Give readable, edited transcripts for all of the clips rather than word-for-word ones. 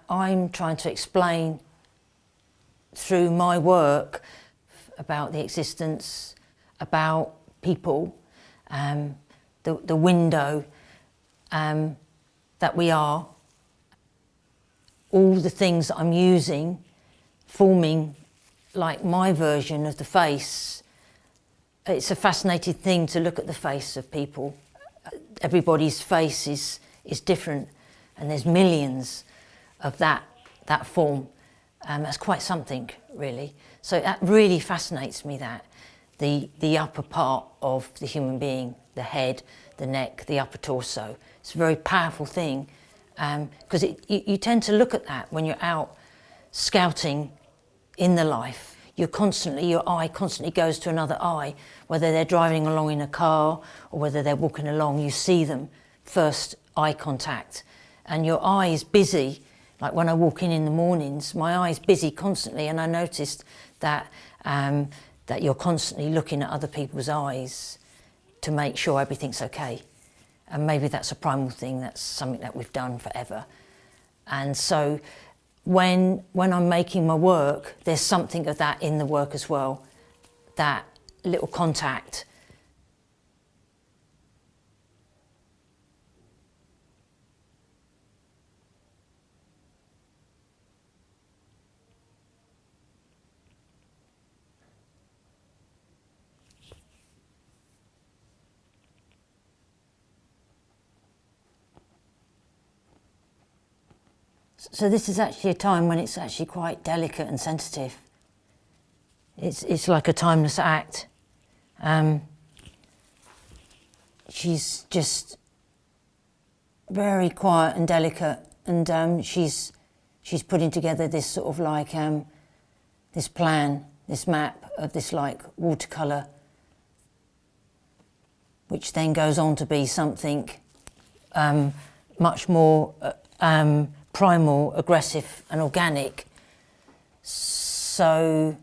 I'm trying to explain through my work about the existence, about people, the window that we are, all the things that I'm using, forming like my version of the face. It's a fascinating thing to look at the face of people. Everybody's face is different, and there's millions of that form. That's quite something, really. So that really fascinates me, that the upper part of the human being, the head, the neck, the upper torso. It's a very powerful thing, because you tend to look at that when you're out scouting in the life. Your eye constantly goes to another eye, whether they're driving along in a car or whether they're walking along, you see them, first eye contact. And your eye is busy, like when I walk in the mornings, my eye is busy constantly, and I noticed that, that you're constantly looking at other people's eyes to make sure everything's okay. And maybe that's a primal thing, that's something that we've done forever. And so when I'm making my work, there's something of that in the work as well, that little contact. So this is actually a time when it's actually quite delicate and sensitive. It's like a timeless act. She's just very quiet and delicate, and she's putting together this sort of like this plan, this map of this like watercolour, which then goes on to be something much more primal, aggressive and organic. So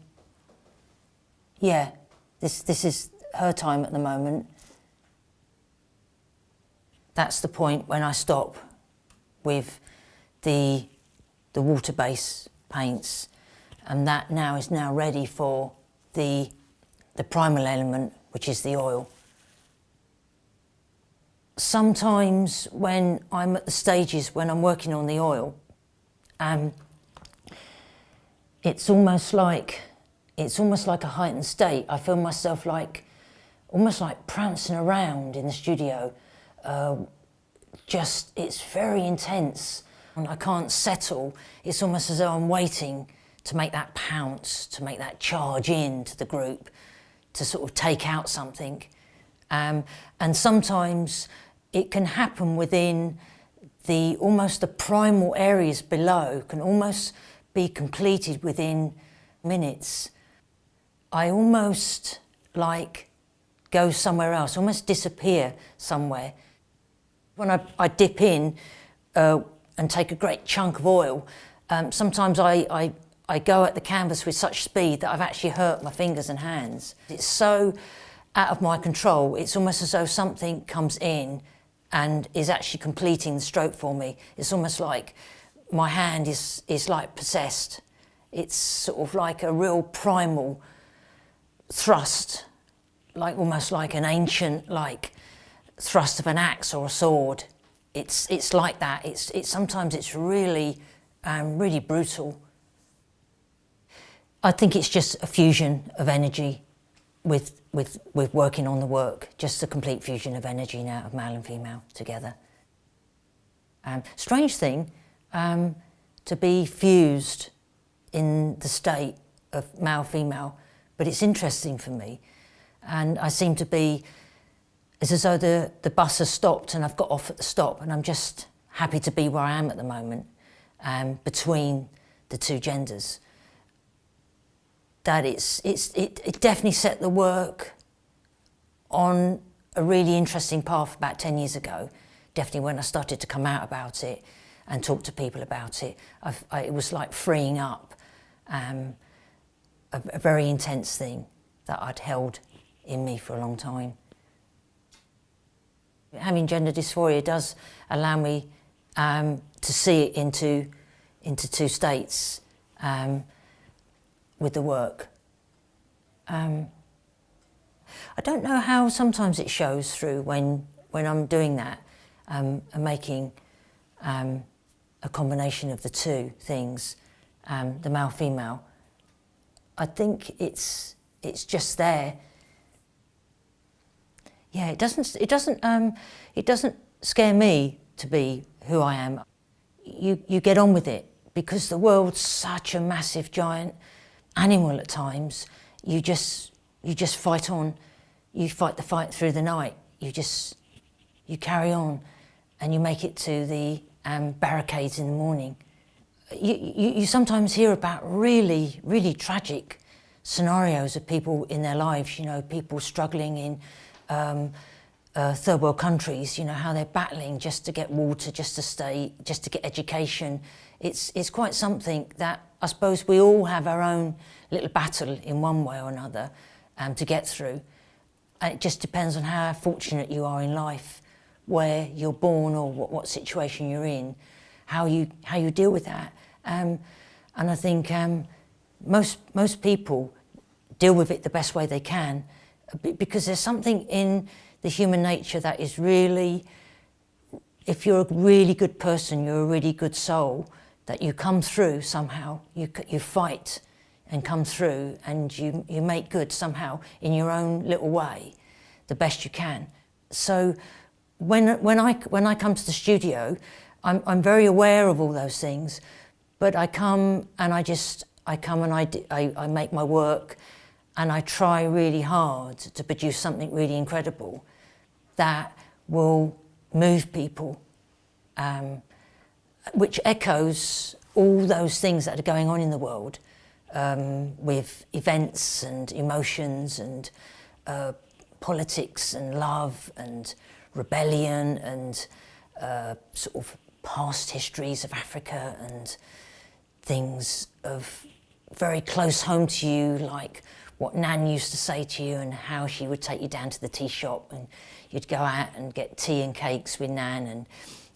yeah, this is her time at the moment. That's the point when I stop with the water base paints, and that now is ready for the primal element, which is the oil. Sometimes when I'm at the stages when I'm working on the oil, it's almost like a heightened state. I feel myself almost like prancing around in the studio. It's very intense, and I can't settle. It's almost as though I'm waiting to make that pounce, to make that charge into the group, to sort of take out something. And sometimes it can happen within almost the primal areas below, can almost be completed within minutes. I almost like go somewhere else, almost disappear somewhere. When I dip in and take a great chunk of oil, sometimes I go at the canvas with such speed that I've actually hurt my fingers and hands. It's so out of my control. It's almost as though something comes in and is actually completing the stroke for me. It's almost like my hand is like possessed. It's sort of like a real primal thrust, like almost like an ancient thrust of an axe or a sword. It's like that. Sometimes it's really really brutal. I think it's just a fusion of energy with working on the work, just a complete fusion of energy now of male and female together. Strange thing to be fused in the state of male-female, but it's interesting for me, and I seem to be, it's as though the bus has stopped and I've got off at the stop, and I'm just happy to be where I am at the moment, between the two genders. That it definitely set the work on a really interesting path about 10 years ago. Definitely when I started to come out about it and talk to people about it, it was like freeing up a very intense thing that I'd held in me for a long time. Having gender dysphoria does allow me to see it into into two states with the work. I don't know how sometimes it shows through when I'm doing that and making a combination of the two things, the male-female. I think it's just there. Yeah, it doesn't scare me to be who I am. You get on with it because the world's such a massive, giant animal at times. You just fight on. You fight the fight through the night. You carry on, and you make it to the barricades in the morning. You sometimes hear about really, really tragic scenarios of people in their lives. You know, people struggling in third world countries. You know, how they're battling just to get water, just to get education. It's quite something that I suppose we all have our own little battle in one way or another to get through. And it just depends on how fortunate you are in life, where you're born or what situation you're in, how you deal with that. And I think most people deal with it the best way they can, because there's something in the human nature that is really, if you're a really good person, you're a really good soul, that you come through somehow, you fight and come through, and you make good somehow in your own little way, the best you can. So when I come to the studio, I'm very aware of all those things, but I come and I make my work, and I try really hard to produce something really incredible that will move people, which echoes all those things that are going on in the world, with events and emotions and politics and love and rebellion and sort of past histories of Africa and things of very close home to you, like what Nan used to say to you and how she would take you down to the tea shop and you'd go out and get tea and cakes with Nan, and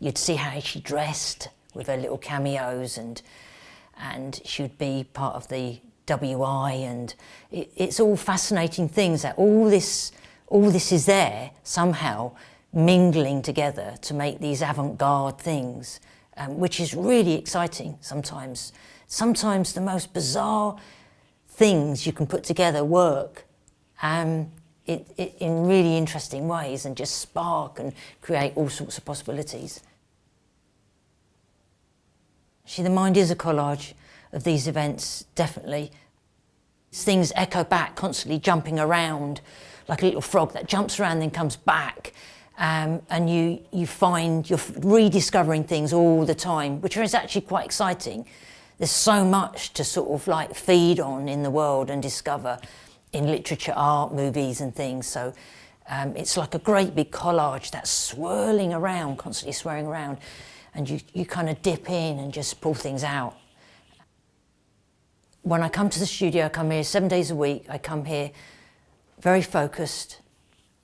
you'd see how she dressed with her little cameos, and she would be part of the WI, and it's all fascinating things that all this is there somehow mingling together to make these avant-garde things, which is really exciting sometimes. Sometimes the most bizarre things you can put together work in really interesting ways and just spark and create all sorts of possibilities. The mind is a collage of these events, definitely. Things echo back, constantly jumping around, like a little frog that jumps around and then comes back. And you find you're rediscovering things all the time, which is actually quite exciting. There's so much to sort of like feed on in the world and discover in literature, art, movies and things. So it's like a great big collage that's swirling around, constantly swirling around. And you kind of dip in and just pull things out. When I come to the studio, I come here 7 days a week. I come here very focused,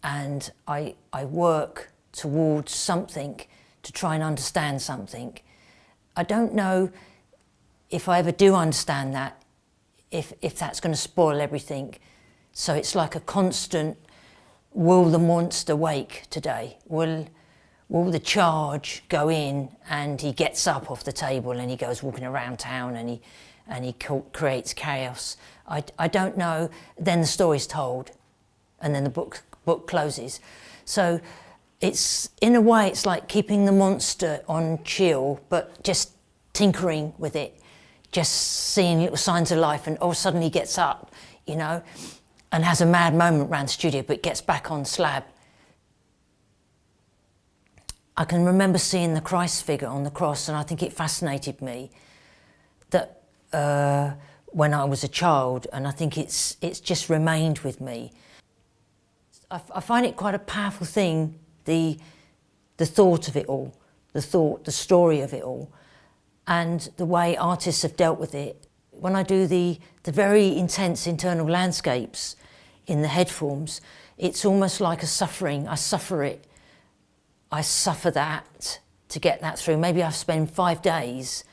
and I work towards something to try and understand something. I don't know if I ever do understand that, if that's going to spoil everything. So it's like a constant, will the monster wake today? Will the charge go in, and he gets up off the table and he goes walking around town and he creates chaos? I don't know. Then the story's told, and then the book closes. So it's, in a way, it's like keeping the monster on chill, but just tinkering with it, just seeing little signs of life, and all of a sudden he gets up, you know, and has a mad moment around the studio, but gets back on slab. I can remember seeing the Christ figure on the cross, and I think it fascinated me that when I was a child, and I think it's just remained with me. I find it quite a powerful thing, the thought of it all, the story of it all, and the way artists have dealt with it. When I do the very intense internal landscapes in the head forms, it's almost like a suffering. I suffer it. I suffer that to get that through. Maybe I spend 5 days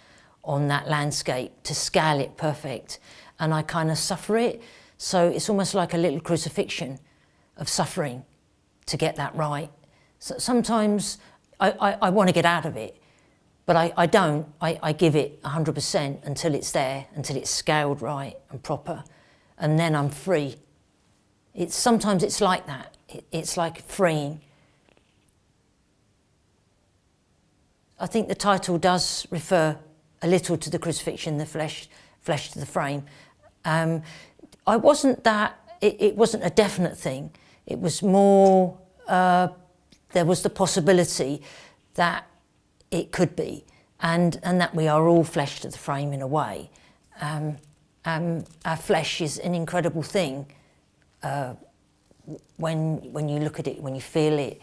on that landscape to scale it perfect, and I kind of suffer it. So it's almost like a little crucifixion of suffering to get that right. So sometimes I want to get out of it, but I don't. I give it 100% until it's there, until it's scaled right and proper, and then I'm free. Sometimes it's like that. It's like freeing. I think the title does refer a little to the crucifixion, the flesh to the frame. I wasn't that, it wasn't a definite thing. It was more, there was the possibility that it could be, and that we are all flesh to the frame in a way. Our flesh is an incredible thing when you look at it, when you feel it,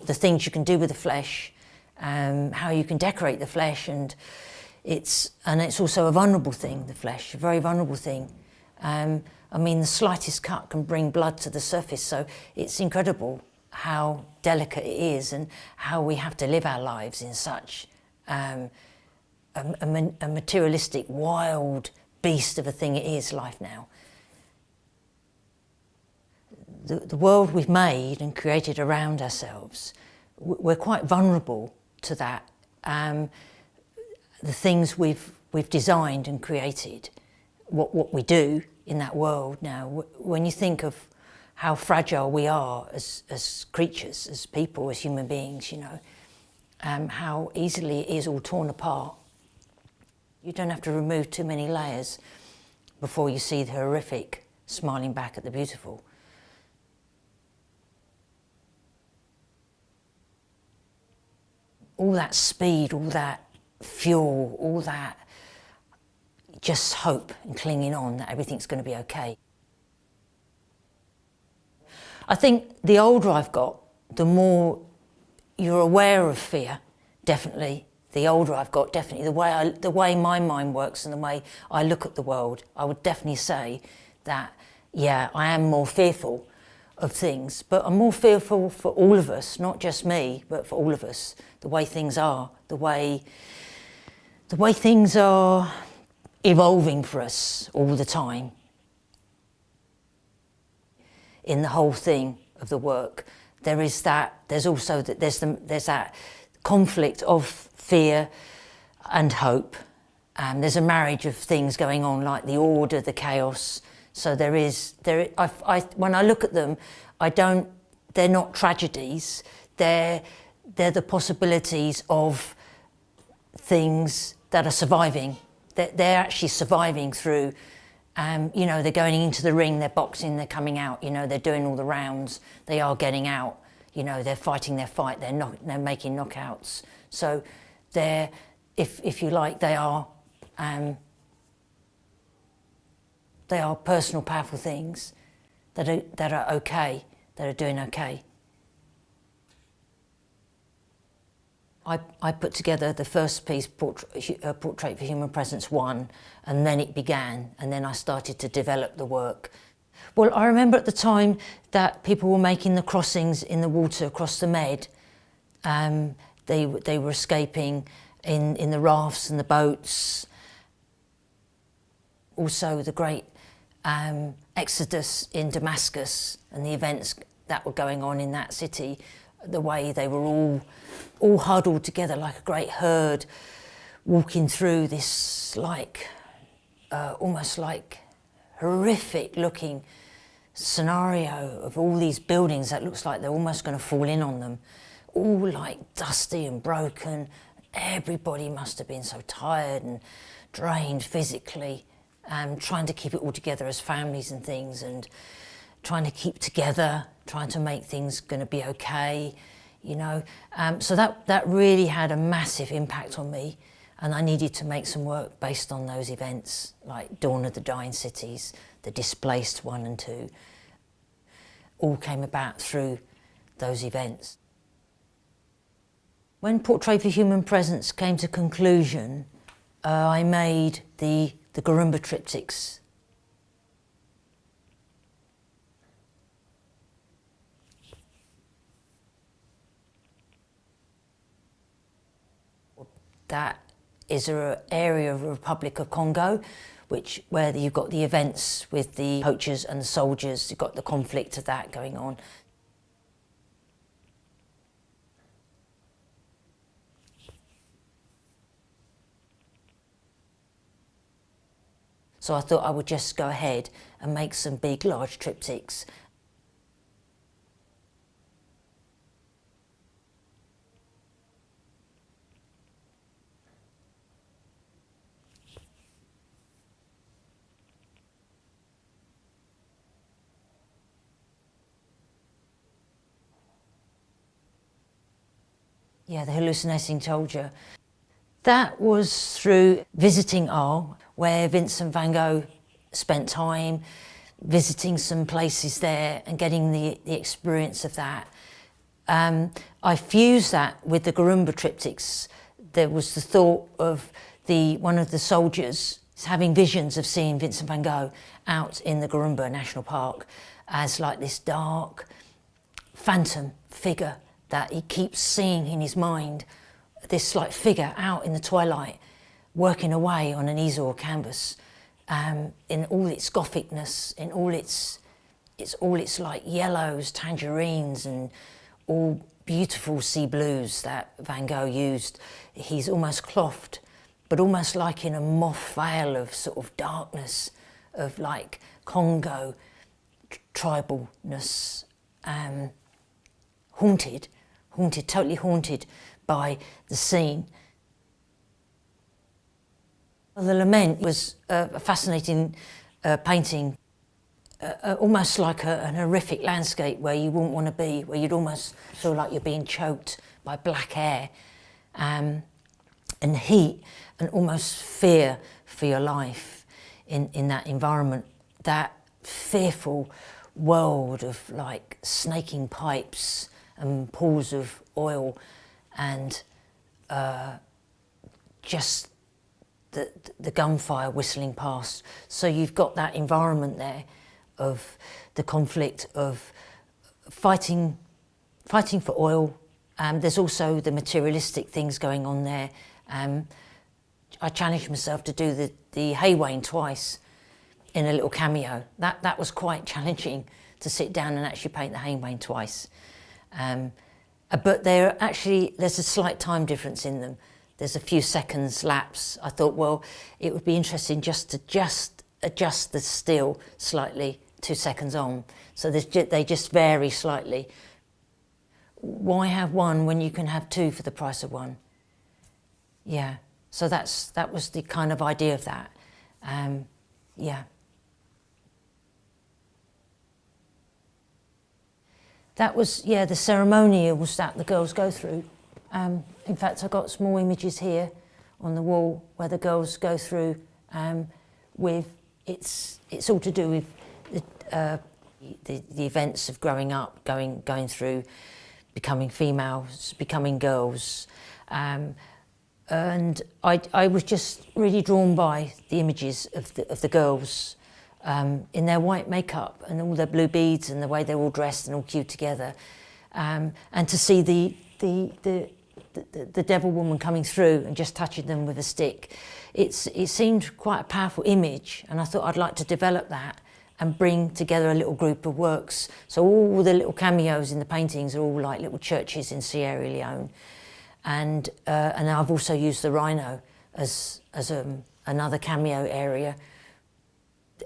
the things you can do with the flesh, how you can decorate the flesh, and it's also a vulnerable thing, the flesh, a very vulnerable thing. I mean, the slightest cut can bring blood to the surface, so it's incredible how delicate it is and how we have to live our lives in such a materialistic, wild beast of a thing it is, life now. The world we've made and created around ourselves, we're quite vulnerable to that. The things we've designed and created, what we do in that world now, when you think of how fragile we are as creatures, as people, as human beings, you know, how easily it is all torn apart. You don't have to remove too many layers before you see the horrific smiling back at the beautiful. All that speed, all that fuel, all that just hope and clinging on that everything's going to be okay. I think the older I've got, the more you're aware of fear, definitely. The older I've got, definitely. The way my mind works and the way I look at the world, I would definitely say that, yeah, I am more fearful of things, but I'm more fearful for all of us, not just me, but for all of us. The way things are, the way things are evolving for us all the time. In the whole thing of the work, there's also that conflict of fear and hope. There's a marriage of things going on, like the order, the chaos. So when I look at them, they're not tragedies. They're the possibilities of things that are surviving. They're actually surviving through. You know, they're going into the ring, they're boxing, they're coming out. You know, they're doing all the rounds. They are getting out. You know, they're fighting their fight. They're making knockouts. So if you like, they are personal, powerful things that are okay, that are doing okay. I put together the first piece, Portrait for Human Presence 1, and then it began, and then I started to develop the work. Well, I remember at the time that people were making the crossings in the water across the Med. They were escaping in the rafts and the boats. Also the great exodus in Damascus and the events that were going on in that city, the way they were all huddled together like a great herd, walking through this almost like horrific looking scenario of all these buildings that looks like they're almost going to fall in on them, all like dusty and broken. Everybody must have been so tired and drained physically, trying to keep it all together as families and things, and trying to keep together, trying to make things going to be okay, you know. So that really had a massive impact on me, and I needed to make some work based on those events, like Dawn of the Dying Cities, The Displaced 1 and 2, all came about through those events. When Portrait for Human Presence came to conclusion, I made the Garumba triptychs. That is an area of the Republic of Congo, where you've got the events with the poachers and the soldiers. You've got the conflict of that going on. So I thought I would just go ahead and make some big, large triptychs. Yeah, the hallucinating soldier. That was through visiting Arles, where Vincent van Gogh spent time, visiting some places there and getting the experience of that. I fused that with the Garumba triptychs. There was the thought of one of the soldiers having visions of seeing Vincent van Gogh out in the Garumba National Park as like this dark phantom figure that he keeps seeing in his mind, this like figure out in the twilight, working away on an easel or canvas, in all its Gothicness, in all its like yellows, tangerines, and all beautiful sea blues that Van Gogh used. He's almost clothed, but almost like in a moth veil of sort of darkness, of like Congo tribalness, haunted, totally haunted by the scene. The Lament was a fascinating painting, almost like an horrific landscape where you wouldn't want to be, where you'd almost feel like you're being choked by black air and heat and almost fear for your life in that environment, that fearful world of like snaking pipes and pools of oil and just the gunfire whistling past. So you've got that environment there of the conflict of fighting for oil. There's also the materialistic things going on there. I challenged myself to do the Haywain twice in a little cameo. That was quite challenging, to sit down and actually paint the Haywain twice. But there's a slight time difference in them. There's a few seconds lapse. I thought, well, it would be interesting just to adjust the still slightly 2 seconds on. So they just vary slightly. Why have one when you can have two for the price of one? Yeah, so that was the kind of idea of that. Yeah. That was, yeah, the ceremonials that the girls go through. In fact, I've got small images here on the wall where the girls go through with, it's all to do with the events of growing up, going through, becoming females, becoming girls. And I was just really drawn by the images of the girls in their white makeup and all their blue beads and the way they're all dressed and all cute together, and to see the devil woman coming through and just touching them with a stick. It seemed quite a powerful image, and I thought I'd like to develop that and bring together a little group of works. So all the little cameos in the paintings are all like little churches in Sierra Leone, and I've also used the rhino as another cameo area.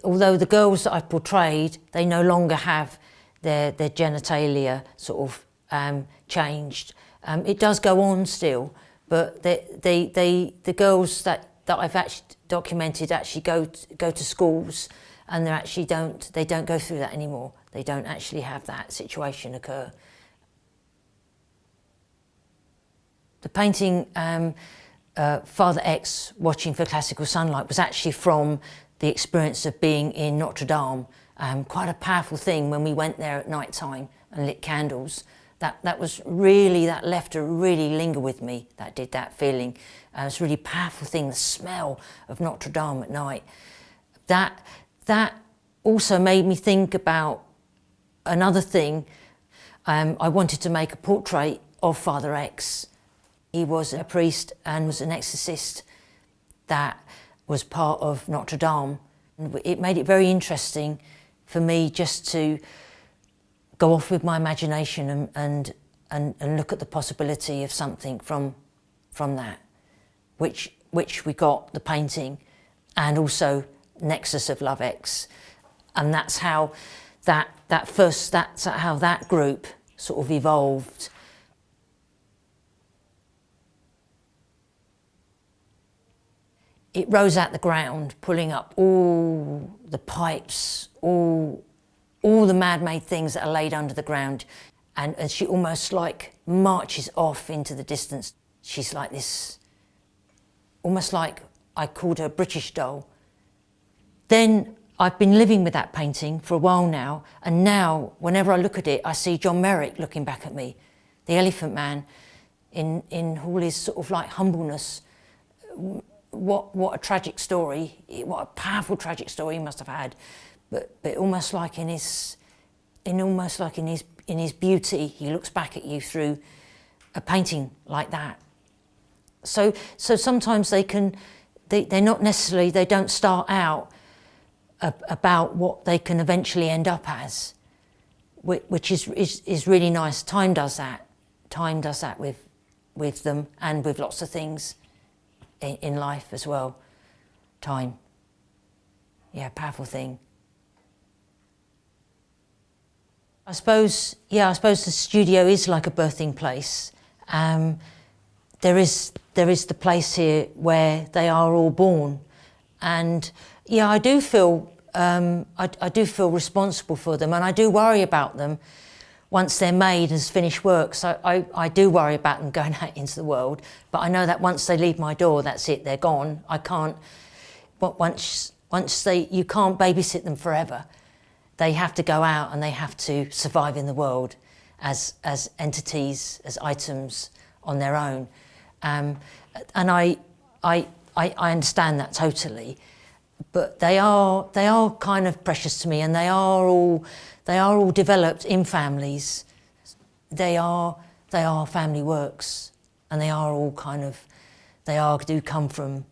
Although the girls that I've portrayed, they no longer have their genitalia sort of changed. It does go on still, but the girls that I've actually documented actually go to schools, and they don't go through that anymore. They don't actually have that situation occur. The painting Father X Watching for Classical Sunlight was actually from the experience of being in Notre Dame. Quite a powerful thing when we went there at night time and lit candles. That was really, that left a really linger with me, that feeling. It's a really powerful thing, the smell of Notre Dame at night. That also made me think about another thing. I wanted to make a portrait of Father X. He was a priest and was an exorcist, that was part of Notre Dame. It made it very interesting for me just to go off with my imagination and look at the possibility of something from that, which we got the painting, and also Nexus of Love X, and that's how that's how that group sort of evolved. It rose out the ground, pulling up all the pipes, all the man-made things that are laid under the ground, and she almost like marches off into the distance. She's like this, almost like I called her British doll. Then I've been living with that painting for a while now, and now whenever I look at it, I see John Merrick looking back at me, the Elephant Man, in all his sort of like humbleness. What a tragic story! What a powerful tragic story he must have had, but almost like in his beauty, he looks back at you through a painting like that. So sometimes they're not necessarily, they don't start out about what they can eventually end up as, which is really nice. Time does that. Time does that with them and with lots of things in life as well. Time. Yeah, powerful thing. I suppose the studio is like a birthing place. There is the place here where they are all born, and yeah, I do feel responsible for them, and I do worry about them once they're made as finished works. I do worry about them going out into the world, but I know that once they leave my door, that's it, they're gone. I can't, but once you can't babysit them forever. They have to go out and they have to survive in the world as entities, as items on their own. And I understand that totally, but they are kind of precious to me, and they are all developed in families. They are family works, and they are all do come from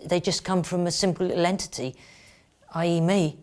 they just come from a simple little entity, i.e. me.